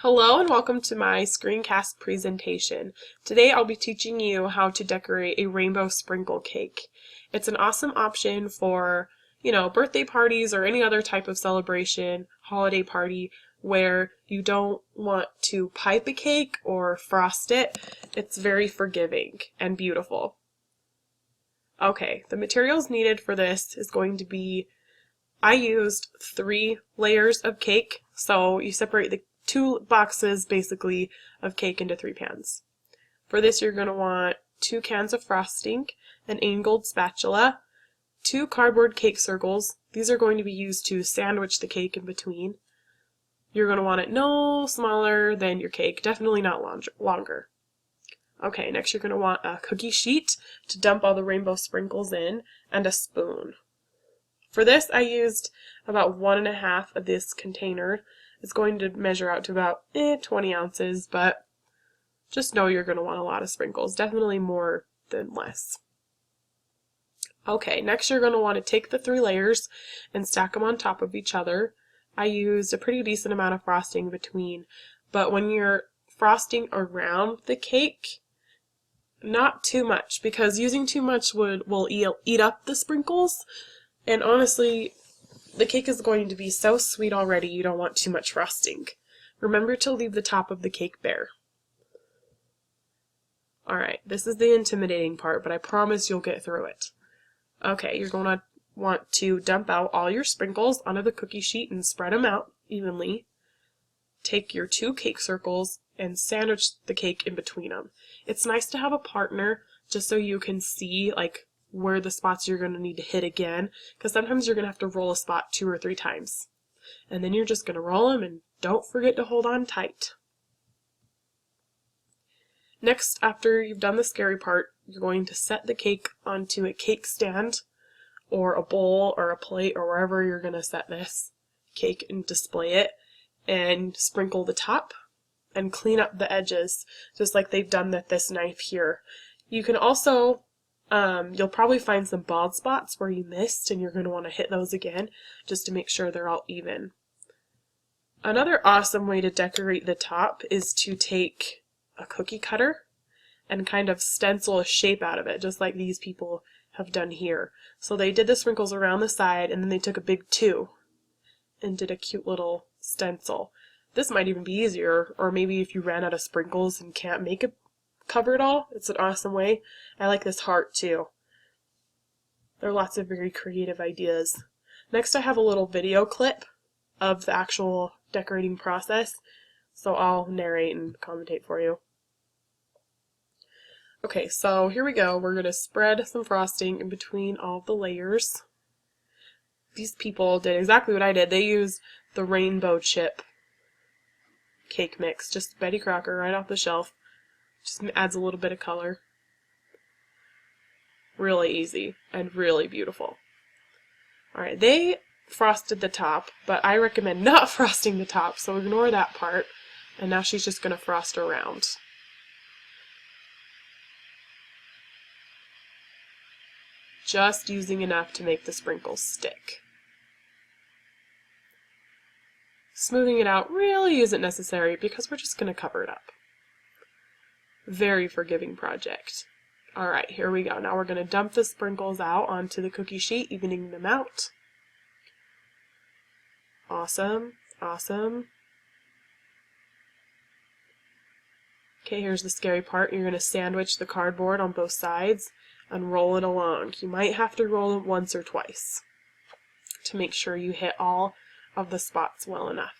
Hello and welcome to my screencast presentation. Today I'll be teaching you how to decorate a rainbow sprinkle cake. It's an awesome option for, birthday parties or any other type of celebration, holiday party, where you don't want to pipe a cake or frost it. It's very forgiving and beautiful. Okay, the materials needed for this is going to be, I used 3 layers of cake, so you separate the 2 boxes basically of cake into 3 pans. For this you're going to want 2 cans of frosting, an angled spatula, 2 cardboard cake circles. These are going to be used to sandwich the cake in between. You're going to want it no smaller than your cake, definitely not longer. Okay, next you're going to want a cookie sheet to dump all the rainbow sprinkles in, and a spoon. For this I used about 1.5 of this container. It's going to measure out to about 20 ounces, but just know you're going to want a lot of sprinkles, definitely more than less. Okay, next you're going to want to take the 3 layers and stack them on top of each other. I used a pretty decent amount of frosting between, but when you're frosting around the cake, not too much, because using too much will eat up the sprinkles, and honestly, the cake is going to be so sweet already you don't want too much frosting. Remember to leave the top of the cake bare. Alright, this is the intimidating part, but I promise you'll get through it. Okay, you're going to want to dump out all your sprinkles onto the cookie sheet and spread them out evenly. Take your 2 cake circles and sandwich the cake in between them. It's nice to have a partner just so you can see where the spots you're going to need to hit again, because sometimes you're going to have to roll a spot 2 or 3 times. And then you're just going to roll them, and don't forget to hold on tight. Next, after you've done the scary part, you're going to set the cake onto a cake stand or a bowl or a plate or wherever you're going to set this cake and display it, and sprinkle the top and clean up the edges just like they've done with this knife here. You can also you'll probably find some bald spots where you missed, and you're going to want to hit those again just to make sure they're all even. Another awesome way to decorate the top is to take a cookie cutter and kind of stencil a shape out of it, just like these people have done here. So they did the sprinkles around the side, and then they took a big 2 and did a cute little stencil. This might even be easier, or maybe if you ran out of sprinkles and can't make it cover it all, it's an awesome way. I like this heart too. There are lots of very creative ideas. Next I have a little video clip of the actual decorating process, so I'll narrate and commentate for you. Okay, so here we go. We're going to spread some frosting in between all the layers. These people did exactly what I did. They used the rainbow chip cake mix, just Betty Crocker right off the shelf. Just adds a little bit of color. Really easy and really beautiful. Alright, they frosted the top, but I recommend not frosting the top, so ignore that part. And now she's just going to frost around. Just using enough to make the sprinkles stick. Smoothing it out really isn't necessary because we're just going to cover it up. Very forgiving project. Alright, here we go. Now we're going to dump the sprinkles out onto the cookie sheet, evening them out. Awesome, awesome. Okay, here's the scary part. You're going to sandwich the cardboard on both sides and roll it along. You might have to roll it once or twice to make sure you hit all of the spots well enough.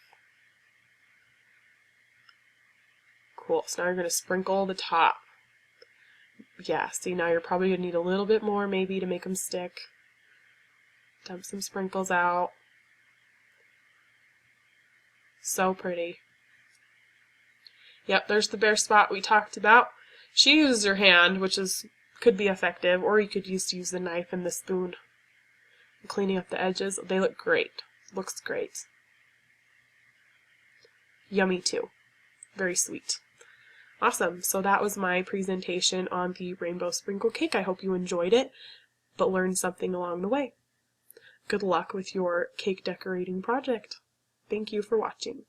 Cool, so now you're going to sprinkle the top. Yeah, see, now you're probably going to need a little bit more maybe to make them stick. Dump some sprinkles out. So pretty. Yep, there's the bare spot we talked about. She used her hand, which could be effective, or you could use the knife and the spoon. Cleaning up the edges, they look great. Looks great. Yummy too. Very sweet. Awesome, so that was my presentation on the rainbow sprinkle cake. I hope you enjoyed it, but learned something along the way. Good luck with your cake decorating project. Thank you for watching.